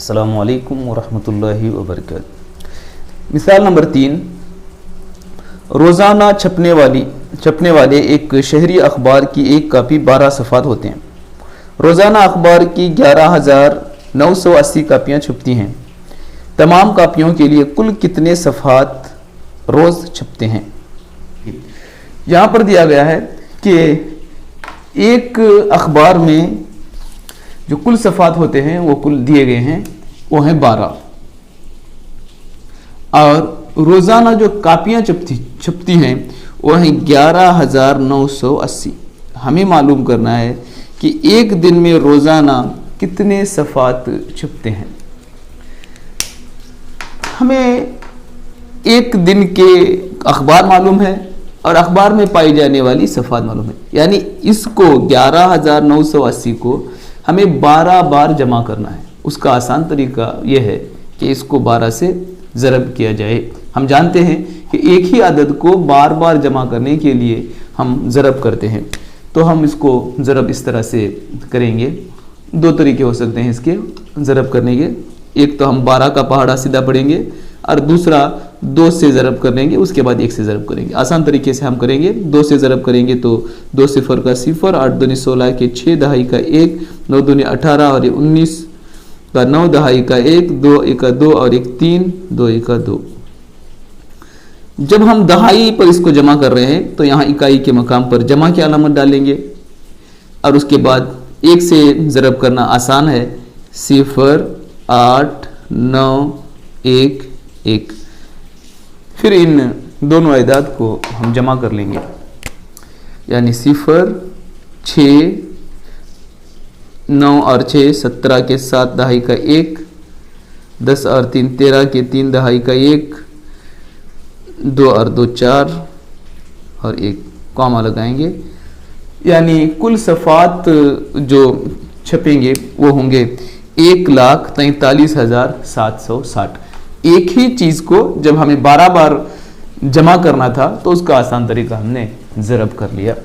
अस्सलामु अलैकुम वरहमतुल्लाहि वबरकातुहू। मिसाल नंबर 3, रोज़ाना छपने वाले एक शहरी अखबार की एक कापी 12 सफ़ात होते हैं। रोज़ाना अखबार की 11,980 कापियाँ छपती हैं। तमाम कापियों के लिए कुल कितने सफ़ात रोज़ छपते हैं? यहाँ पर दिया गया है कि एक अखबार में जो कुल सफ़ात होते हैं वो कुल दिए गए हैं, वो हैं 12, और रोज़ाना जो कापियाँ छपती हैं वो हैं 11,980। हमें मालूम करना है कि एक दिन में रोज़ाना कितने सफ़ात छपते हैं। हमें एक दिन के अखबार मालूम है और अखबार में पाई जाने वाली सफ़ात मालूम है, यानी इसको 11,980 को हमें 12 बार जमा करना है। उसका आसान तरीका यह है कि इसको 12 से ज़रब किया जाए। हम जानते हैं कि एक ही अदद को बार बार जमा करने के लिए हम ज़रब करते हैं, तो हम इसको ज़रब इस तरह से करेंगे। दो तरीके हो सकते हैं इसके ज़रब करने के। एक तो हम 12 का पहाड़ा सीधा पढ़ेंगे और दूसरा 2 से ज़रब कर लेंगे, उसके बाद 1 से ज़रब करेंगे। आसान तरीके से हम करेंगे। 2 से ज़रब करेंगे तो 2 सिफर का 0, 8 दूनी 16 के 6, दहाई का 1, 9 दूनी 18 और 19 का 9, दहाई का 1, 2 1 का 2 और 1 3, 2 1 का 2। जब हम दहाई पर इसको जमा कर रहे हैं तो यहाँ इकाई के मकाम पर जमा की अलामत डालेंगे और उसके बाद 1 से ज़रब करना आसान है। 0 8 9 1 1। फिर इन दोनों अदाद को हम जमा कर लेंगे, यानी 0 6 9 और 6 17 के 7, दहाई का 1, 10 और 3 13 के 3, दहाई का 1, 2 और 2 4 और 1 कॉमा लगाएंगे। यानी कुल सफ़ात जो छपेंगे वो होंगे 1,43,760। एक ही चीज़ को जब हमें 12 बार जमा करना था तो उसका आसान तरीका हमने ज़रब कर लिया।